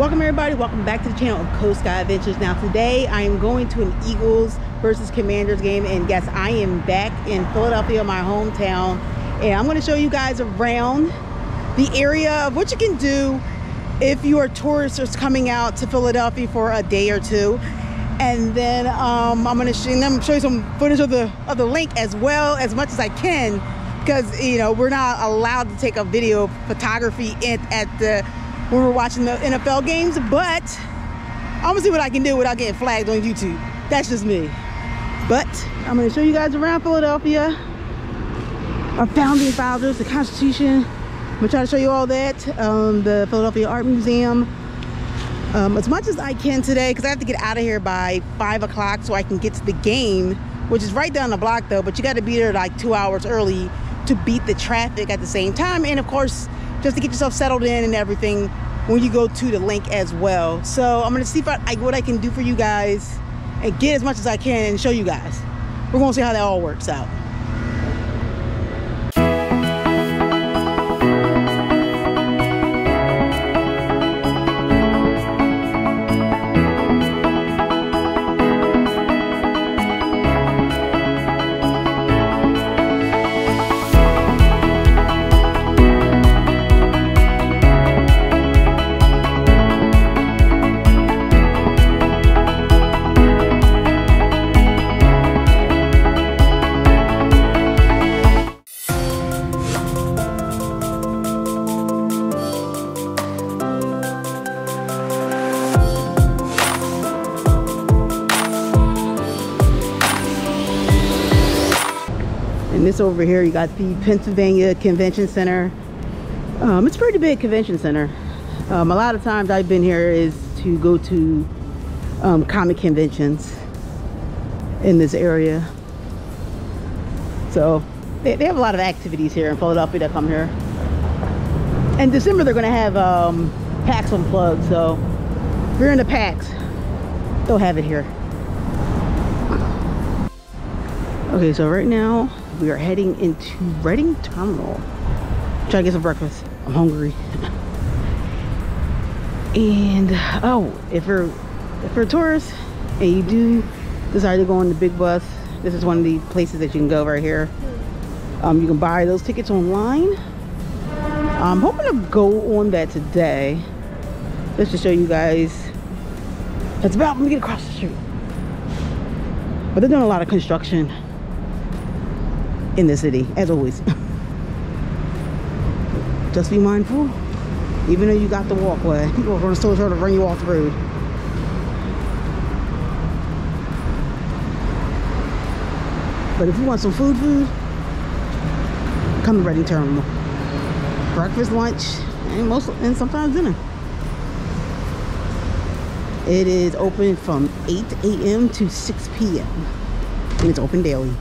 Welcome everybody, welcome back to the channel of Coast Sky Adventures. Now today I am going to an Eagles versus Commanders game, and guess I am back in Philadelphia, my hometown, and I'm going to show you guys around the area of what you can do if you are tourists coming out to Philadelphia for a day or two. And then I'm going to show you some footage of the Linc as well, as much as I can, because you know we're not allowed to take a video photography when we're watching the NFL games, but I'm gonna see what I can do without getting flagged on YouTube. That's just me. But I'm gonna show you guys around Philadelphia, our founding fathers, the Constitution. I'm gonna try to show you all that. The Philadelphia Art Museum, as much as I can today, because I have to get out of here by 5 o'clock so I can get to the game, which is right down the block though, but you got to be there like 2 hours early to beat the traffic at the same time, and of course just to get yourself settled in and everything when you go to the Linc as well. So I'm gonna see what I can do for you guys and get as much as I can and show you guys. We're gonna see how that all works out. And this over here, you got the Pennsylvania Convention Center. It's a pretty big convention center. A lot of times I've been here is to go to comic conventions in this area. So they have a lot of activities here in Philadelphia that come here. In December they're gonna have PAX Unplugged, so if you're into PAX, they'll have it here. Okay, so right now we are heading into Reading Terminal. Try to get some breakfast. I'm hungry. And oh, if you're a tourist and you do decide to go on the big bus, this is one of the places that you can go right here. You can buy those tickets online. I'm hoping to go on that today, just to show you guys. It's about, let me get across the street. But they're doing a lot of construction in the city, as always. Just be mindful, even though you got the walkway, people are going to still try to run you off the road. But if you want some food, come to Reading Terminal. Breakfast, lunch, and sometimes dinner. It is open from 8 a.m. to 6 p.m. and it's open daily.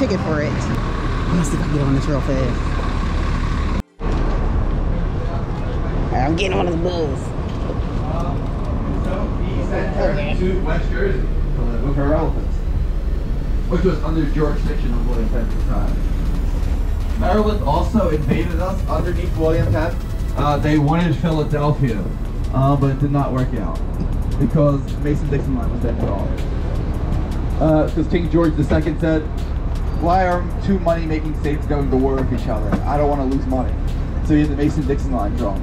ticket for it. Let's see if I can get on this real fast. Alright, I'm getting on this bus. So he sent her to West Jersey to live with her relatives, which was under jurisdiction of William Penn at the time. Maryland also invaded us underneath William Penn. They wanted Philadelphia, but it did not work out because Mason-Dixon line was then developed. Because King George II said, why are two money-making states going to war with each other? I don't want to lose money. So he had the Mason-Dixon line drawn.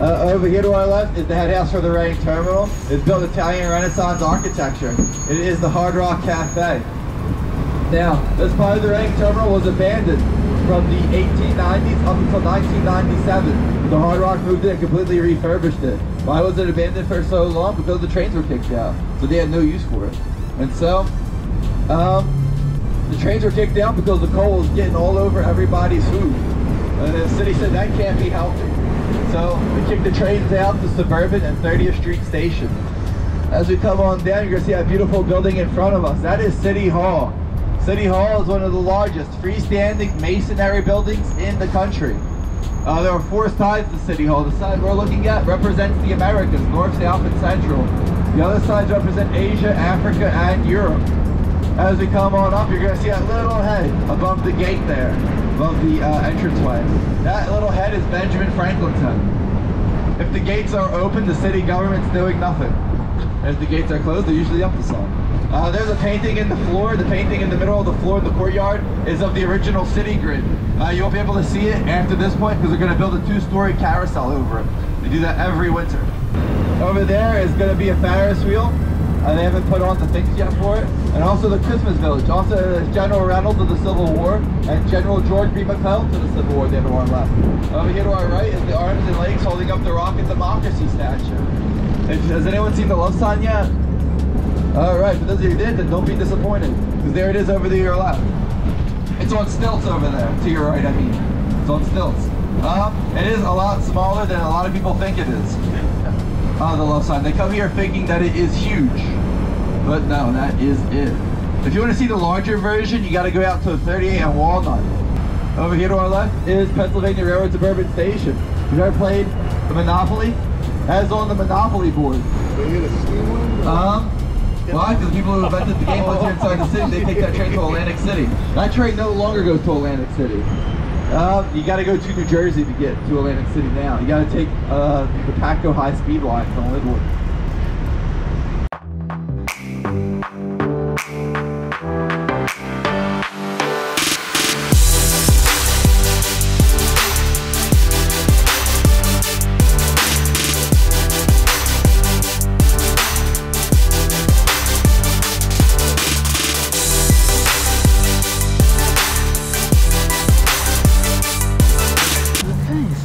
Over here to our left is the head house for the Rank Terminal. It's built Italian Renaissance architecture. It is the Hard Rock Cafe. Now, this part of the Rank Terminal was abandoned from the 1890s up until 1997. The Hard Rock moved in and completely refurbished it. Why was it abandoned for so long? Because the trains were kicked out, so they had no use for it. And so, the trains were kicked out because the coal was getting all over everybody's food. And the city said that can't be healthy. So they kicked the trains out to Suburban and 30th Street Station. As we come on down, you're going to see that beautiful building in front of us. That is City Hall. City Hall is one of the largest freestanding masonry buildings in the country. There are 4 sides to City Hall. The side we're looking at represents the Americas, North, South, and Central. The other sides represent Asia, Africa, and Europe. As we come on up, you're going to see that little head above the gate there, above the entranceway. That little head is Benjamin Franklin's head. If the gates are open, the city government's doing nothing. As the gates are closed, they're usually up to some. There's a painting in the floor. The painting in the middle of the floor in the courtyard is of the original city grid. You won't be able to see it after this point because they're going to build a 2-story carousel over it. They do that every winter. Over there is going to be a Ferris wheel. They haven't put on the things yet for it. And also the Christmas Village. Also there's General Reynolds of the Civil War and General George B. McClellan to the Civil War, the other one left. Over here to our right is the arms and legs holding up the Rocket Democracy statue. Has anyone seen the love sign yet? Alright, for those of you who did, then don't be disappointed. Because there it is over to your left. It's on stilts over there. To your right, I mean. It's on stilts. It is a lot smaller than a lot of people think it is. The love sign. They come here thinking that it is huge. But no, that is it. If you want to see the larger version, you got to go out to 38 and Walnut. Over here to our left is Pennsylvania Railroad Suburban Station. You've ever played the Monopoly? As on the Monopoly board. Why? Because people who invented the game once you're inside the city, they take that train to Atlantic City. That train no longer goes to Atlantic City. You got to go to New Jersey to get to Atlantic City now. You got to take the Patco high-speed line from Linwood.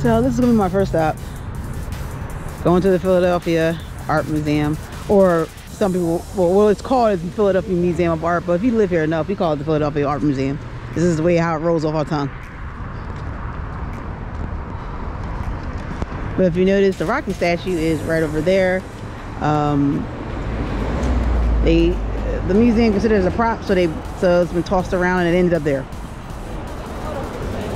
So this is gonna be my first stop. Going to the Philadelphia Art Museum, or some people, well it's called the Philadelphia Museum of Art, but if you live here enough, we call it the Philadelphia Art Museum. This is the way how it rolls off our tongue. But if you notice, the Rocky statue is right over there. The museum considers it a prop, so it's been tossed around and it ended up there.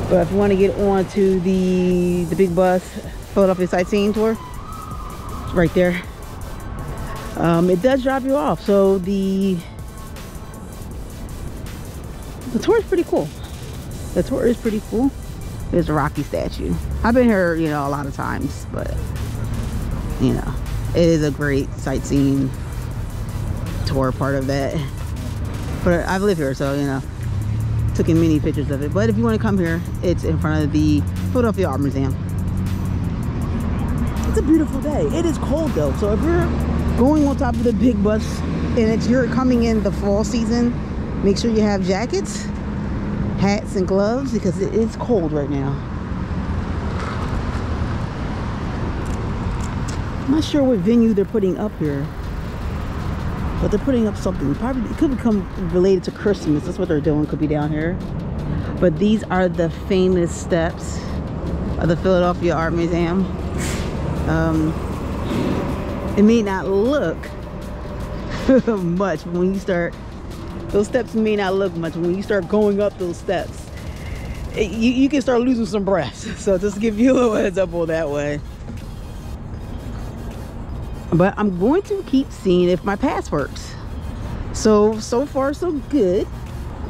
But if you want to get on to the big bus Philadelphia sightseeing tour, it's right there. It does drop you off, so the tour is pretty cool. The tour is pretty cool. There's a Rocky statue. I've been here, you know, a lot of times, but you know, it is a great sightseeing tour part of that. But I've lived here, so you know, took in many pictures of it. But if you want to come here, it's in front of the Philadelphia Art Museum. It's a beautiful day. It is cold though, so if you're going on top of the big bus and you're coming in the fall season, make sure you have jackets, hats, and gloves because it is cold right now. I'm not sure what venue they're putting up here, but they're putting up something. Probably it could become related to Christmas. That's what they're doing. Could be down here. But these are the famous steps of the Philadelphia Art Museum. It may not look much, but when you start Those steps may not look much. When you start going up those steps, you can start losing some breath. So just to give you a little heads up on that way. But I'm going to keep seeing if my pass works. So far so good.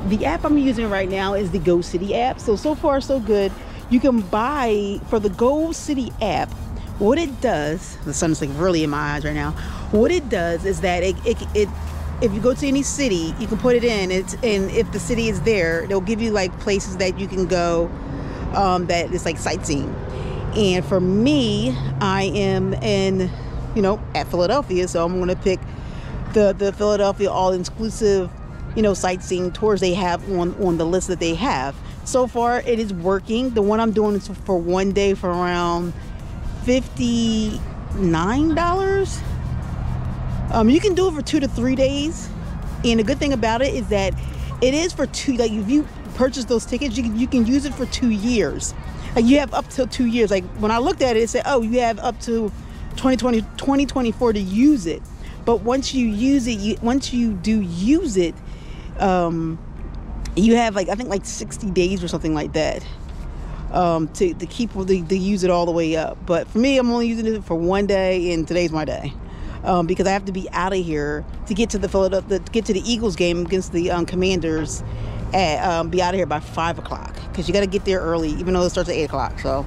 The app I'm using right now is the Go City app. So far so good. You can buy for the Go City app. What it does, the sun's like really in my eyes right now. What it does is that it if you go to any city, you can put it in. And if the city is there, they'll give you like places that you can go that is like sightseeing. And for me, I am in, you know, at Philadelphia, so I'm going to pick the Philadelphia all-inclusive, you know, sightseeing tours they have on the list that they have. So far, it is working. The one I'm doing is for one day for around $59. You can do it for 2 to 3 days, and the good thing about it is that it is for like if you purchase those tickets, you can use it for 2 years. Like you have up to 2 years. Like when I looked at it, it said, oh, you have up to 2024 to use it. But once you use it, once you do use it, you have like, I think like 60 days or something like that to use it all the way up. But for me, I'm only using it for one day, and today's my day. Because I have to be out of here to get to the Eagles game against the Commanders. At, be out of here by 5 o'clock because you got to get there early, even though it starts at 8 o'clock. So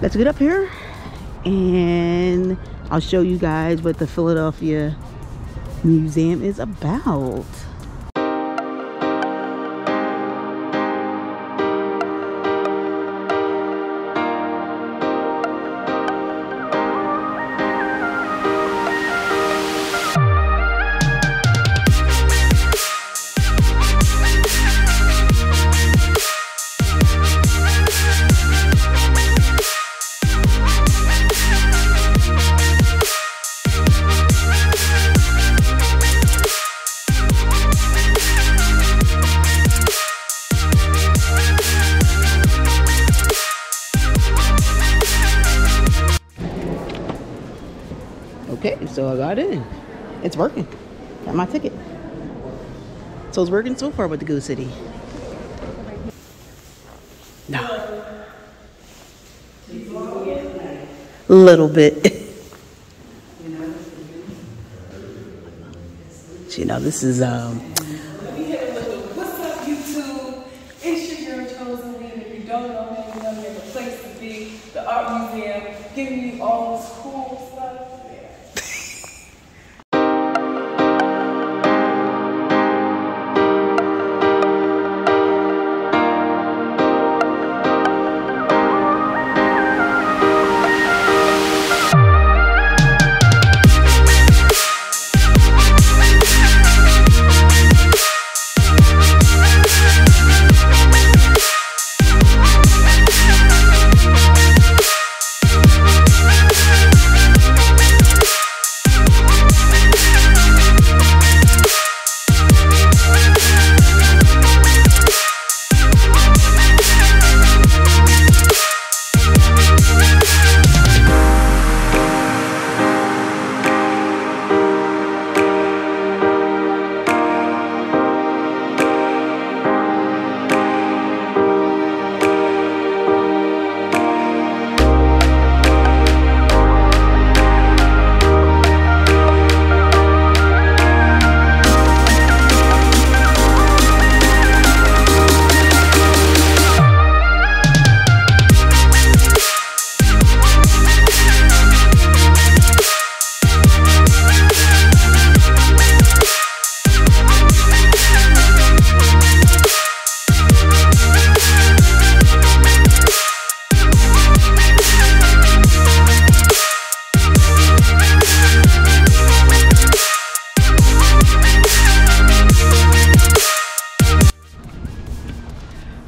let's get up here and I'll show you guys what the Philadelphia Museum is about. Okay, so I got in. It's working. Got my ticket. So it's working so far with the Go City. No. Little bit. You know, this is What's up, YouTube? It's your girl Chosen Lee. If you don't know me, you know me, the place to be, the art museum, giving you all this cool stuff.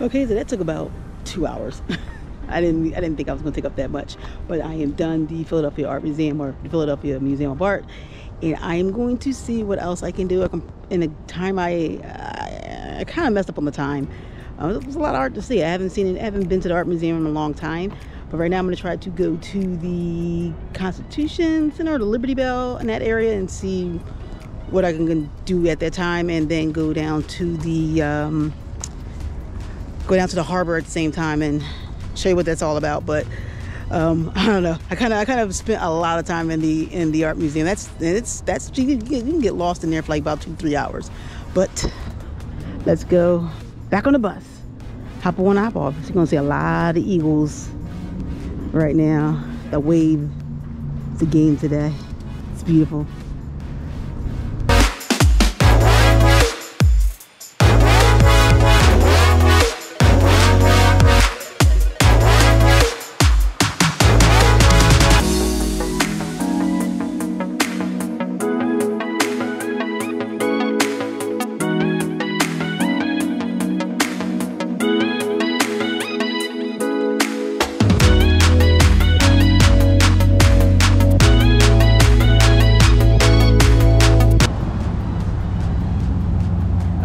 Okay, so that took about 2 hours. I didn't think I was going to take up that much, but I am done the Philadelphia Art Museum, or the Philadelphia Museum of Art, and I am going to see what else I can do. In the time, I kind of messed up on the time. There's a lot of art to see. I haven't been to the art museum in a long time, but right now I'm going to try to go to the Constitution Center, the Liberty Bell in that area, and see what I can do at that time, and then go down to the harbor at the same time and show you what that's all about. But I don't know. I kind of spent a lot of time in the art museum. That's you can get lost in there for like about 2-3 hours. But let's go back on the bus. Hop on, hop off. You're gonna see a lot of eagles right now. The wave. It's a game today. It's beautiful.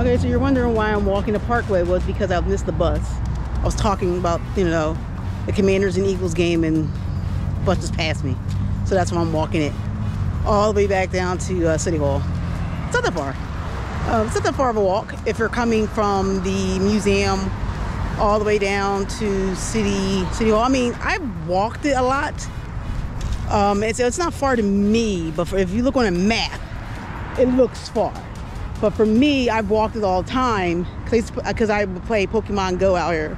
Okay, so you're wondering why I'm walking the Parkway. Was because I missed the bus. I was talking about, you know, the Commanders and Eagles game, and the bus just passed me. So that's why I'm walking it all the way back down to City Hall. It's not that far. It's not that far of a walk if you're coming from the museum all the way down to City Hall. I mean, I've walked it a lot. It's not far to me, but if you look on a map, it looks far. But for me, I've walked it all the time because I play Pokemon Go out here.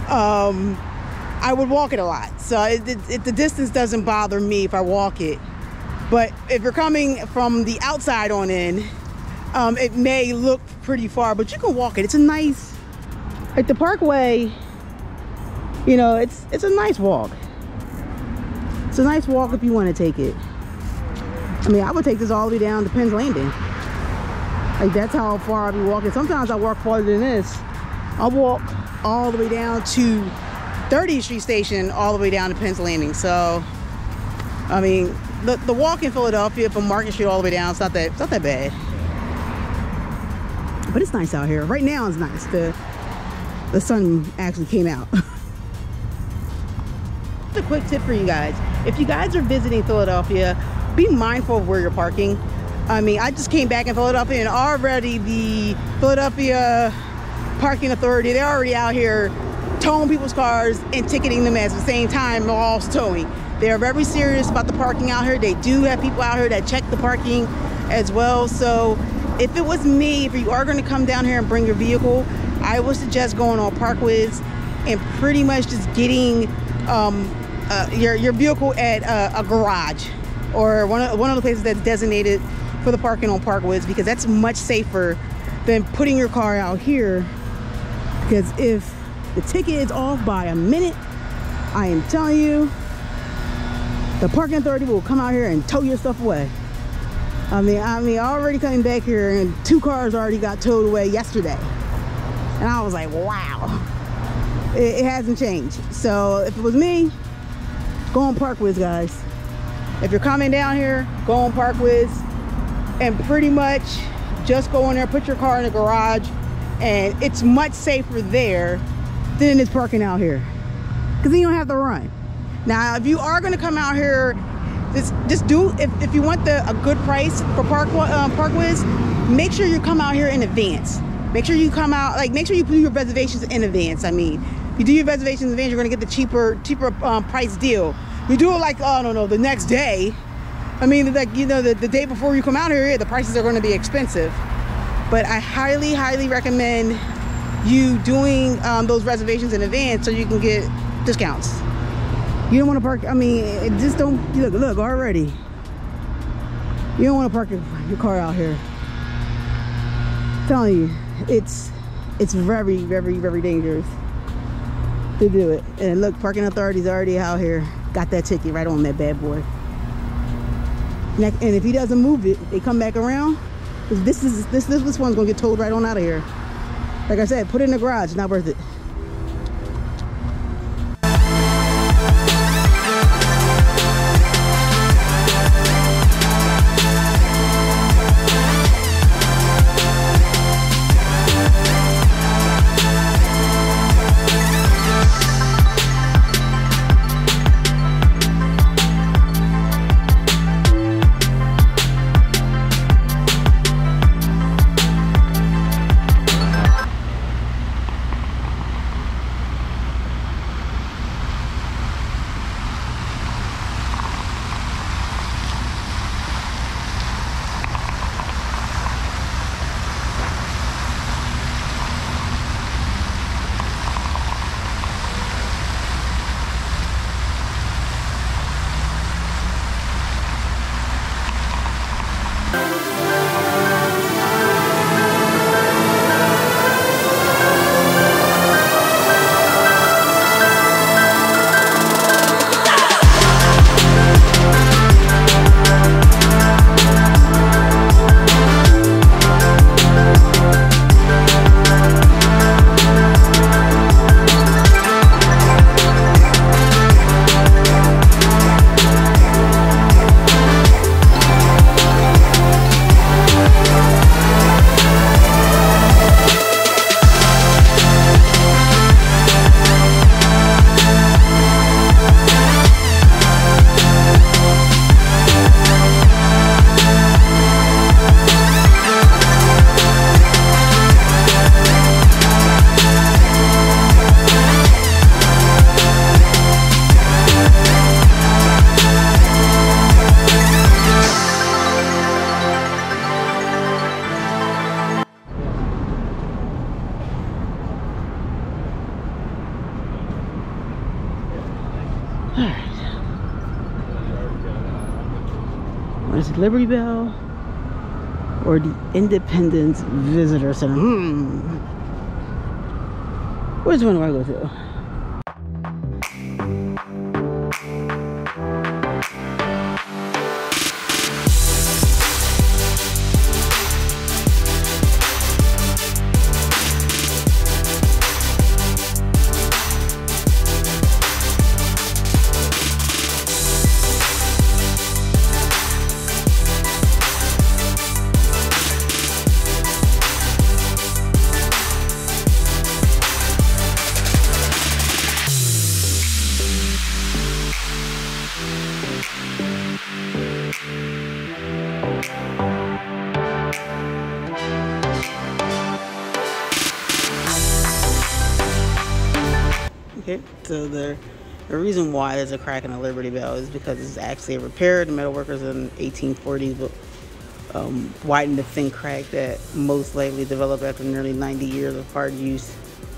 I would walk it a lot. So the distance doesn't bother me if I walk it. But if you're coming from the outside on in, it may look pretty far, but you can walk it. It's a nice, like the Parkway, you know, it's a nice walk. It's a nice walk if you want to take it. I mean, I would take this all the way down to Penn's Landing. Like, that's how far I'll be walking. Sometimes I walk farther than this. I'll walk all the way down to 30th Street Station, all the way down to Penn's Landing. So, I mean, the walk in Philadelphia from Market Street all the way down, it's not that bad. But it's nice out here. Right now it's nice. The sun actually came out. Just a quick tip for you guys. If you guys are visiting Philadelphia, be mindful of where you're parking. I mean, I just came back in Philadelphia, and already the Philadelphia Parking Authority, they're already out here towing people's cars and ticketing them at the same time, all towing. They're very serious about the parking out here. They do have people out here that check the parking as well. So if it was me, if you are going to come down here and bring your vehicle, I would suggest going on Parkways and pretty much just getting your vehicle at a garage or one of the places that's designated for the parking on Parkways, because that's much safer than putting your car out here. Because if the ticket is off by a minute, I am telling you, the parking authority will come out here and tow your stuff away. I mean, already coming back here, and 2 cars already got towed away yesterday, and I was like, wow, it hasn't changed. So if it was me, go on Parkways, guys. If you're coming down here, go on Parkways. And pretty much just go in there, put your car in the garage, and it's much safer there than it's parking out here, because then you don't have to run. Now, if you are going to come out here, just do, if you want a good price for Parkways, make sure you come out here in advance. Make sure you come out, like, make sure you do your reservations in advance. I mean, if you do your reservations in advance, you're going to get the cheaper price deal. You do it like, I don't know, the next day. I mean, like, you know, the day before you come out here, the prices are going to be expensive. But I highly, highly recommend you doing those reservations in advance so you can get discounts. You don't want to park, I mean, just don't, look already. You don't want to park your car out here. I'm telling you, it's very, very, very dangerous to do it. And look, parking authority's already out here. Got that ticket right on that bad boy. And if he doesn't move it, they come back around. This one's gonna get towed right on out of here. Like I said, put it in the garage. It's not worth it. Alright. What is it, Liberty Bell or the Independence Visitor Center? Which one do I go to? Okay, so the reason why there's a crack in the Liberty Bell is because it's actually a repair. The metal workers in the 1840s widened the thin crack that most likely developed after nearly 90 years of hard use.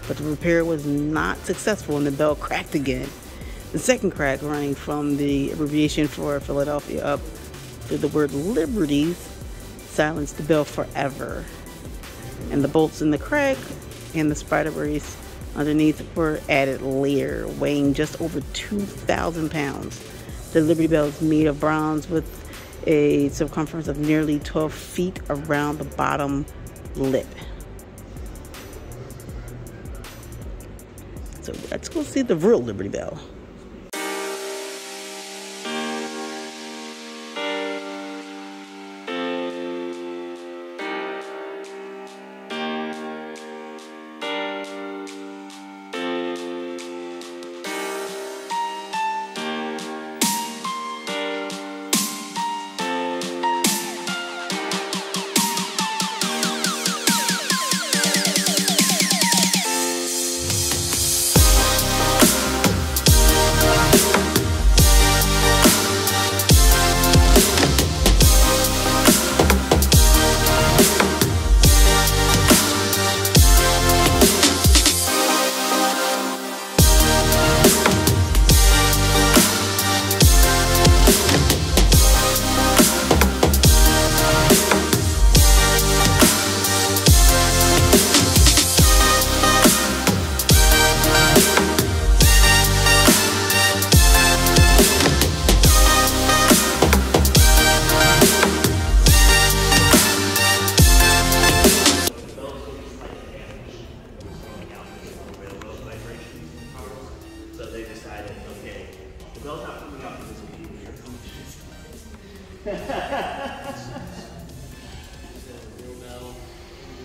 But the repair was not successful and the bell cracked again. The second crack, running from the abbreviation for Philadelphia up to the word Liberties, silenced the bell forever. And the bolts in the crack and the spider brace underneath were added layer, weighing just over 2,000 pounds. The Liberty Bell is made of bronze with a circumference of nearly 12 feet around the bottom lip. So let's go see the real Liberty Bell.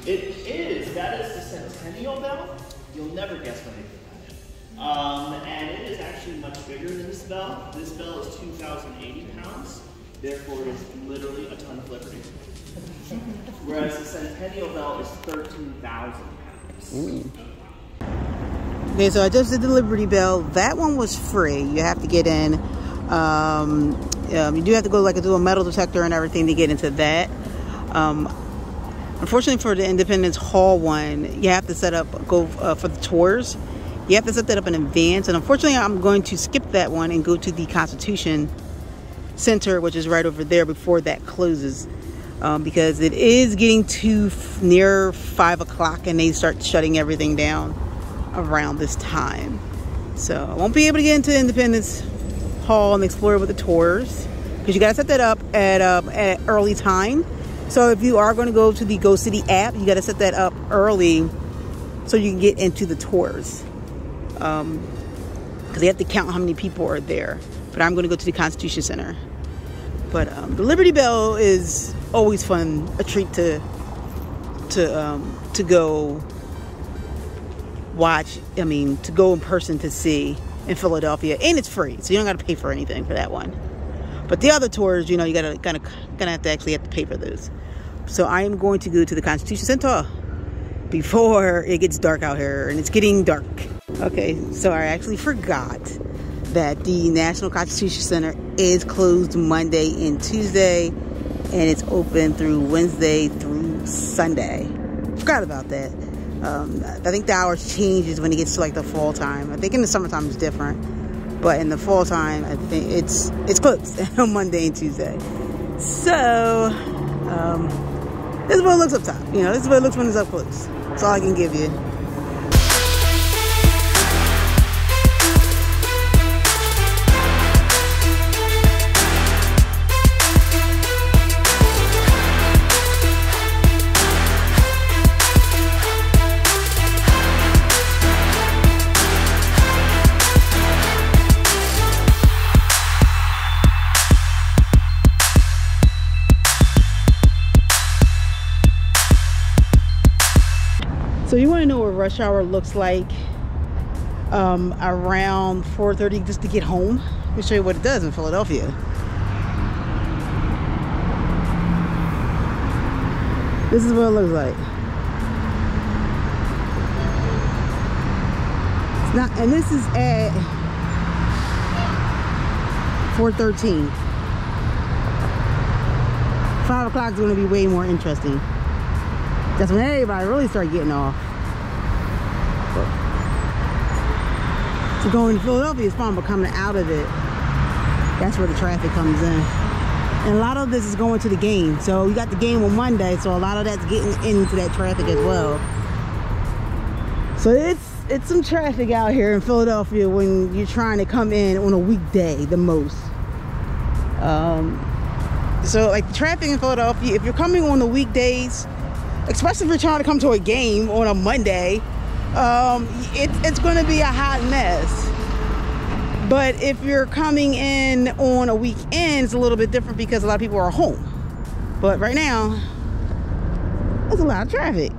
It is. That is the Centennial Bell. You'll never guess when they put that in. And it is actually much bigger than this bell. This bell is 2,080 pounds. Therefore, it is literally a ton of Liberty. Whereas the Centennial Bell is 13,000 pounds. Okay, so I just did the Liberty Bell. That one was free. You have to get in. You do have to go do a metal detector and everything to get into that. Unfortunately for the Independence Hall one, you have to set up, for the tours. You have to set that up in advance. And unfortunately, I'm going to skip that one and go to the Constitution Center, which is right over there before that closes. Because it is getting too near 5 o'clock and they start shutting everything down around this time. So I won't be able to get into Independence Hall and explore with the tours because you got to set that up at early time. So if you are going to go to the Go City app, you got to set that up early so you can get into the tours. Because they have to count how many people are there. But I'm going to go to the Constitution Center. But the Liberty Bell is always fun, a treat to go watch. I mean, to go in person to see in Philadelphia, and it's free, so you don't got to pay for anything for that one. But the other tours, you gotta have to pay for those. So I am going to go to the Constitution Center before it gets dark out here, and it's getting dark. Okay, so I actually forgot that the National Constitution Center is closed Monday and Tuesday, and it's open through Wednesday through Sunday. Forgot about that. I think the hours changes when it gets to the fall time. I think in the summertime it's different. But in the fall time, I think it's closed on Monday and Tuesday. So this is what it looks up top. You know, this is what it looks when it's up close. That's all I can give you. So you want to know what rush hour looks like around 4:30 just to get home? Let me show you what it does in Philadelphia. This is what it looks like. It's not, and this is at 4:13. 5 o'clock is going to be way more interesting. That's when everybody really start getting off. So going to Philadelphia is fun, but coming out of it, that's where the traffic comes in. And a lot of this is going to the game. So you got the game on Monday, so a lot of that's getting into that traffic as well. So it's some traffic out here in Philadelphia when you're trying to come in on a weekday the most. So like the traffic in Philadelphia, if you're coming on the weekdays, especially if you're trying to come to a game on a Monday, it's going to be a hot mess. But if you're coming in on a weekend, it's a little bit different because a lot of people are home. But right now, there's a lot of traffic.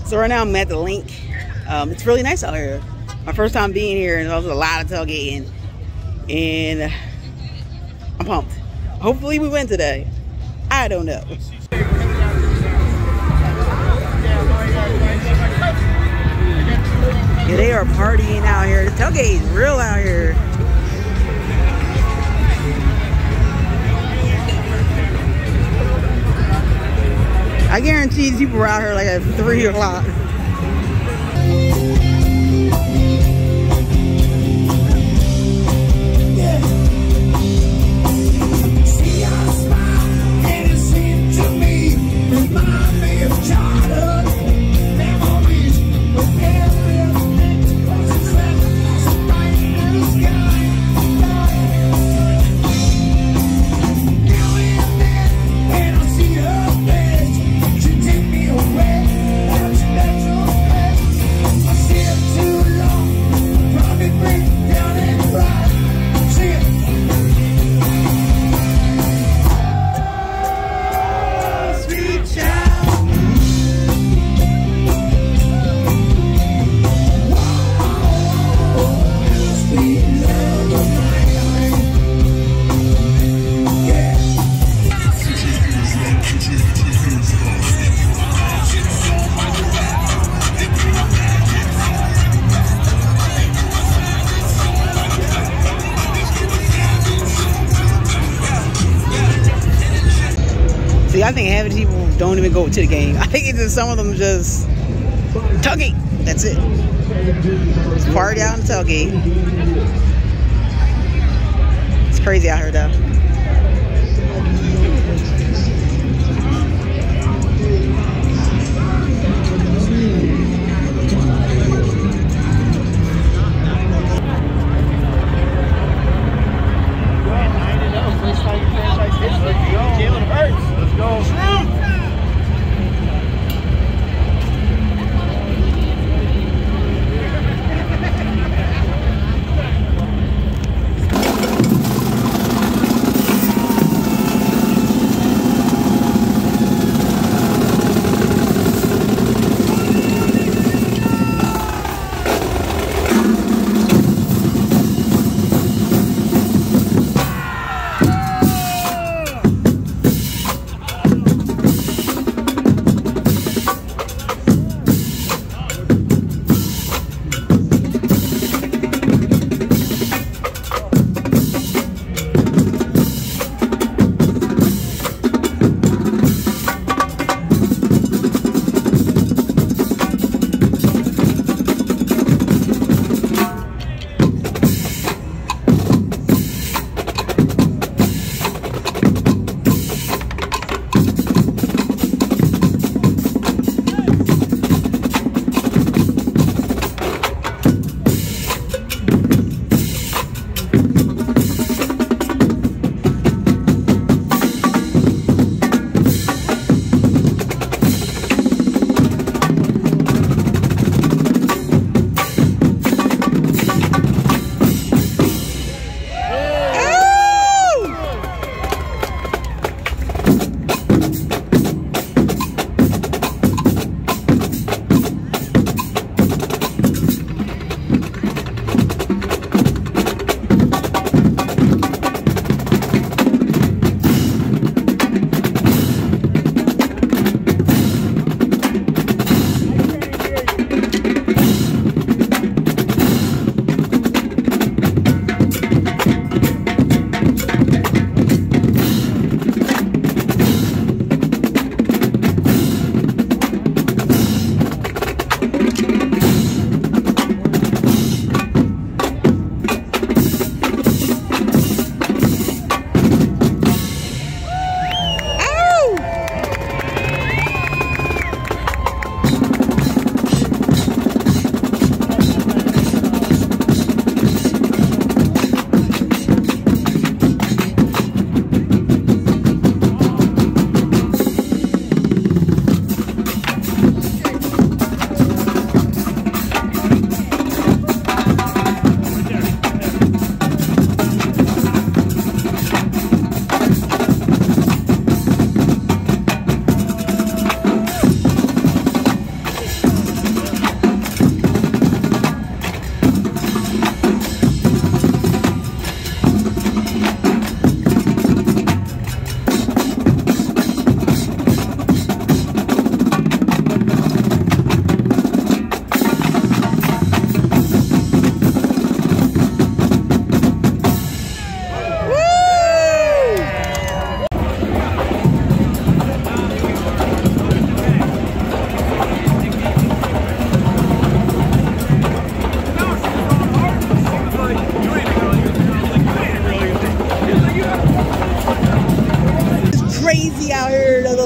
So right now I'm at the Linc. It's really nice out here. My first time being here, and there was a lot of tailgating, and I'm pumped. Hopefully we win today. I don't know. Yeah, they are partying out here. The tailgate is real out here. I guarantee these people were out here like at 3 o'clock. I think half of the people don't even go to the game. I think it's just some of them just Tailgate. That's it. It's party out in tailgate. It's crazy out here though.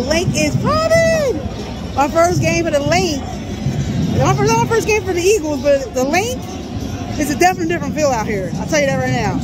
Linc is popping. Our first game for the Linc. Our first game for the Eagles, but the Linc is a definitely different feel out here. I'll tell you that right now.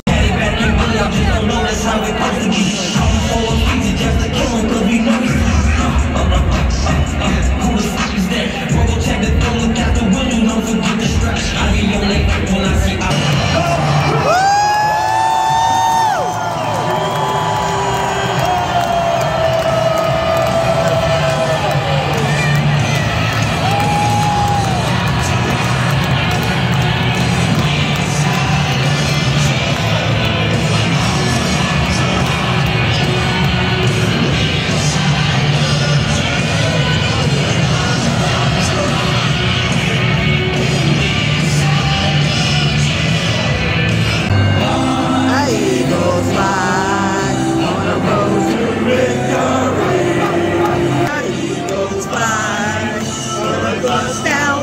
Down.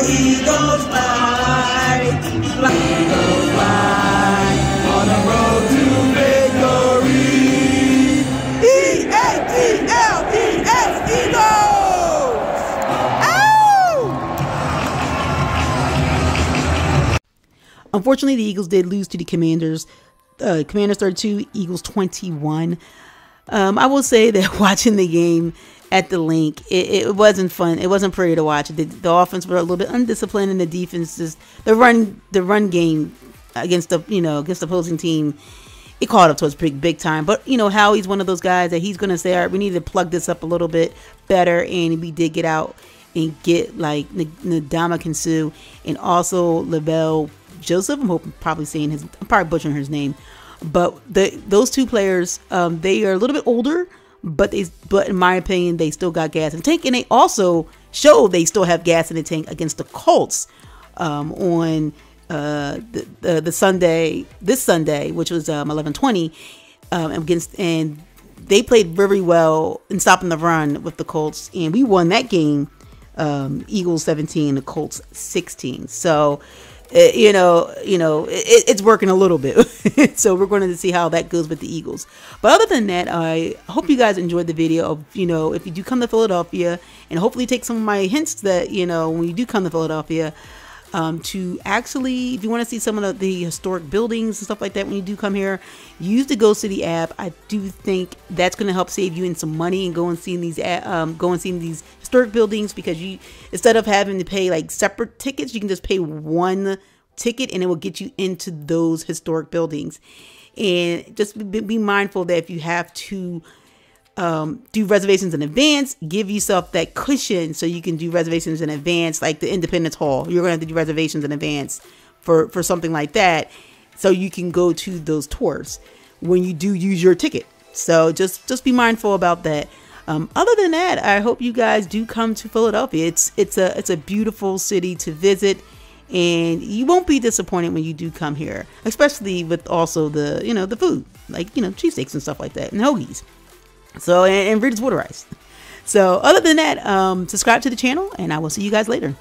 Eagles fly, fly, Eagles fly, on the road to victory. E-A-G-L-E-S, Eagles! Ow! Unfortunately, the Eagles did lose to the Commanders. Commanders 32, Eagles 21. I will say that watching the game at the Linc, it wasn't fun. It wasn't pretty to watch. The offense were a little bit undisciplined, and the defense just the run game against the opposing team, it caught up to us big time. But Howie's one of those guys that he's gonna say, all right, we need to plug this up a little bit better, and we did get out and get like Ndama Kinsu and also Lavelle Joseph. I'm probably butchering his name. But those two players, they are a little bit older, but in my opinion, they still got gas in the tank, and they also show they still have gas in the tank against the Colts on this Sunday, which was 11/20 and they played very well in stopping the run with the Colts, and we won that game, Eagles 17, the Colts 16. So. It's working a little bit. So we're going to see how that goes with the Eagles. But other than that, I hope you guys enjoyed the video of, if you do come to Philadelphia, and hopefully take some of my hints that, when you do come to Philadelphia, to actually, if you want to see some of the historic buildings and stuff like that when you do come here, use the Go City app. I do think that's going to help save you in some money and go and see these historic buildings, because you, instead of having to pay like separate tickets, you can just pay one ticket and it will get you into those historic buildings. And just be mindful that if you have to do reservations in advance, give yourself that cushion so you can do reservations in advance, like the Independence Hall. You're gonna have to do reservations in advance for something like that, so you can go to those tours when you do use your ticket. So just be mindful about that. Other than that, I hope you guys do come to Philadelphia. It's a beautiful city to visit, and you won't be disappointed when you do come here, especially with also the food, like cheesesteaks and stuff like that, and hoagies. So, and Rita's water ice. So other than that, subscribe to the channel, and I will see you guys later.